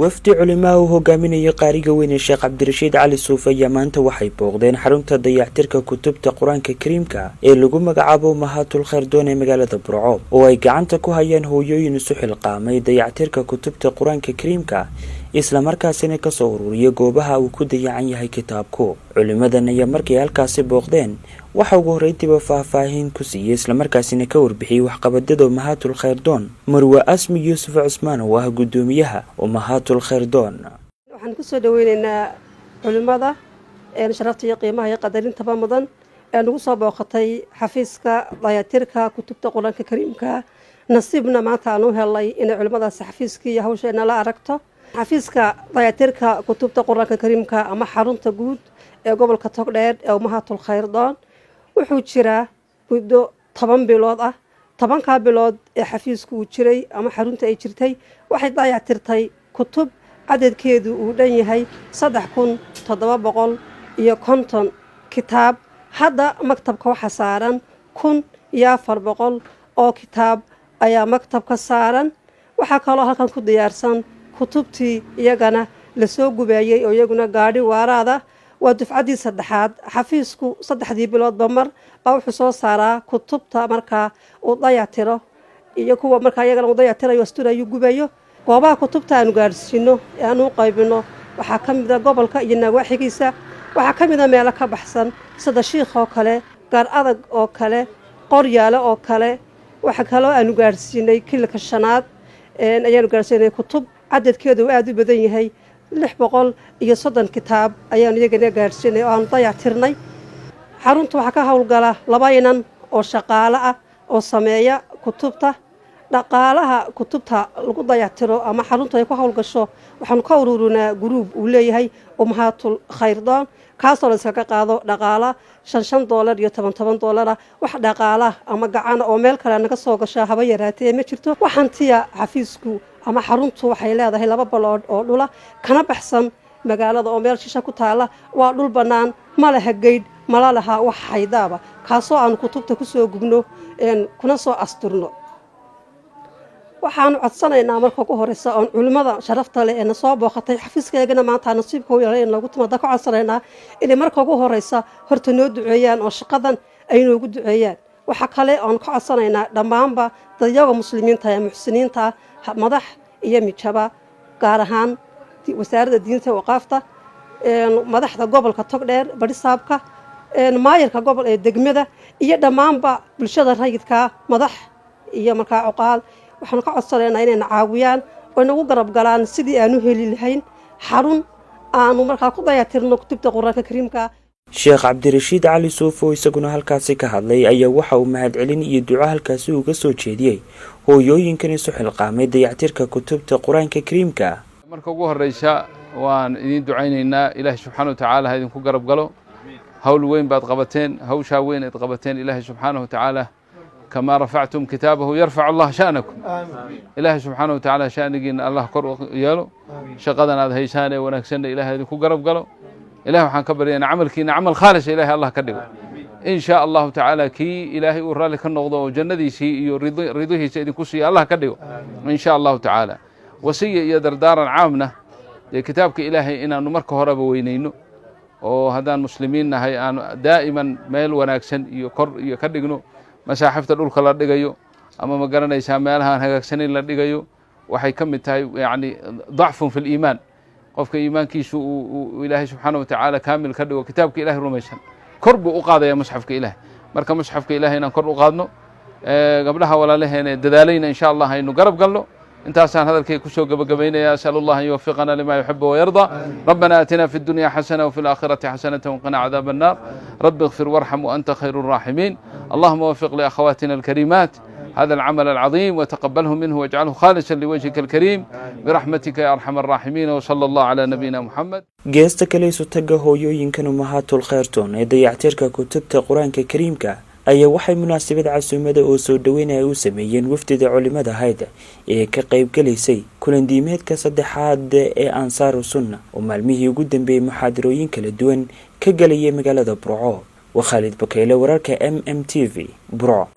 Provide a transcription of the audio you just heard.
wafdi culimaa uu hogaaminayay qaariga weyn ee Sheekh Cabdirashiid Cali Suufi ayaa maanta waxay booqdeen xarunta dayactirka kutubta Quraanka Kariimka ee lagu magacaabo Mahatul Khayrdoon ee magaalada Burco oo ay gacanta ku hayaan hooyooyin isu xilqaamay dayactirka kutubta Quraanka Kariimka isla markaasina ka soo ururiyay goobaha uu ku dayacan yahay kitaabku. Culimadan ayaa markay halkaasi booqdeen waxa ugu horeeyay faahfaahin ku siiyay isla markaasina ka warbixiyay waxqabadada Mahatul Khayrdoon Marwa Asmi Yuusuf Cusmaan oo ah gudoomiyaha Mahatul Khayrdoon. waxaan ku soo dhaweynaynaa culimada sharafta iyo qiimaha iyo qadarinta mudan ee nagu soo booqatay xafiiska dayactirka kutubta Quraanka Kariimka. nasiibna maanta aanu helay in culimadaas xafiiskii hawsheena la aragto. xafiiska dayactirka kutubta Quraanka Kariimka ama xarunta guud ee gobolka Togdheer ee Mahatul Khayrdoon wuxuu jiraa muddo 10 bilood ah. 10 bilood ee xafiisku uu jiray ama xarunta ay jirtay waxay dayactirtay kutub cadadkeedu uu dhan yahay 3750 kitaab. hadda maktabka waxa saaran 1400 oo kitaab ayaa maktabka saaran. waxa kaloo halkan ku diyaarsan kutubtii iyagana la soo gubayay oo iyaguna gaadhi waaraada. waa dufcadii saddexaad. xafiisku 3 biloodba mar wuxuu soo saaraa kutubta markaa uu dayactiro iyo kuwa markaa iyagana uu dayactirayo asturayo gubayo. goobaha kutubta aanu gaarsiino ee aanu qaybino waxaa ka mid ah gobolka iyo nawaaxigiisa. waxaa ka mid ah meelo ka baxsan sida Shiikh oo kale, Gaar Adag oo kale, Qoryaale oo kale. waxa kaloo aanu gaarsiinay kilka shanaad ayaanu gaarsiinay kutub cadadkeedu aad u badan yahay 630 kitaab ayaanu iyagana gaarsiinay oo aan dayactirnay. xaruntu waxa ka hawlgala 2 inan oo shaqaale ah oo sameeya kutubta. dhaqaalaha kutubta lagu dayactiro ama xaruntu ay ku hawlgasho waxaanu ka ururinaa group uu leeyahay Mahatul Khayrdoon kaasoo la iska qaado dhaqaala $5 iyo $10 wax dhaqaala ama gacan oo meel kale naga soo gasha haba yaraatee ma jirto. waxaantiya xafiisku ama xaruntu waxay leedahay 2 balood oo dhula kana baxsan magaalada oo meel shisha ku taala. waa dhul banaan ma laha geed ma laha wax haydaaba kaasoo aan kutubta ku soo gubno kuna soo asturno. waxaanu codsanaynaa marka ugu horeysa oo culimada sharafta leh ee soo booqatay xafiiskayagana maanta nasiibka u yeelan lagu timada ka codsanaynaa in marka ugu horeysa horta noo duceeyaan oo shaqadan ay noogu duceeyaan. waxa kale oo ka codsanaynaa dhammaanba dadyaga muslimiinta ee muxsiniinta madax iyo mijaba gaar ahaan wasaaradda diinta iyo waqaafta madaxda gobolka Togdheer barisaabka maayirka gobol ee degmada iyo dhammaanba bulshada rayidka madax iyo markaa cuqaal. waxaan ka codsanaynaa inay caawiyaan oo nagu garab galaan sidii aanu heli lahayn xarun aanu markaa ku dayactirno kutubta Quraanka Kariimka. Sheekh Cabdirashiid Cali Suufi isaguna halkaasi ka hadlay ayaa waxa uu mahadcelin iyo duco halkaasi uga soo jeediyay hooyooyinkan isu xilqaamay dayactirka kutubta Quraanka Kariimka. marka ugu horeysa waan idin ducaynaynaa Ilaahay subxaanahu wa ta'aala ha idinku garab galo. hawl weyn baad qabateen, hawsha weyn aad qabateen. Ilaahay subxaanahu wa ta'aala كما رفعتم كتابه يرفع الله شأنكم. إله سبحانه وتعالى شأنكين الله كر يالو شقدنا هذا هيسانه ونكسن إله هذه كقرب قالوا إله حن كبر يعني عمل كين عمل خالص إله الله كده إن شاء الله تعالى كي إلهي ورا لك النقضة وجنة سي يريده سيد كوسي الله كده إن شاء الله تعالى. وصية يدر دارا عامنا كتابك إلهي إن نمرك هرب وينينه وهذا المسلمين هي دائما ميل ونكسن يكر يكدقنه masaaxifta dhulka la dhigayo ama ma garanaysaa meelaha hagaagsanin la dhigayo waxay ka mid tahay yaani dhacfun fil iimaan. qofka iimaankiisu uu Ilaahay subxaanahu wa ta'aala kaamil ka dhigo kitaabka Ilaahay rumaysan kor buu u qaadaya musxafka Ilaahay. marka musxafka Ilaahay inaan kor u qaadno gabdhaha walaalaheena dadaalayna insha Allah aynu garab galno. intaasaan hadalkay ku soo gabagabaynaya. as'alullah an yuwaffiqana lima yuhibbu wa yarda. rabbana atina fid dunya hasana wa fil akhirati hasanatan wa qina adhaban nar. rabbi ighfir warham wa anta khairur rahimin. اللهم وفق لأخواتنا الكريمات هذا العمل العظيم وتقبله منه واجعله خالصا لوجهك الكريم برحمتك يا أرحم الراحمين وصلى الله على نبينا محمد. geesta kale isu taga hooyooyinkan Mahatul Khayrdoon ee dayactirka kutubta Quraanka Kariimka ayaa waxay munaasabad casuumada oo soo dhaweynaya u sameeyeen wafdida culimada hayda ee ka qayb galaysay kulan diimeedka saddexaad ee Ansaaru Sunna oo maalmihii ugu dambeeyay muxaadarooyin kala duwan ka galayay magaalada Burco. وخالد بكيلة ورارك MMTV برع.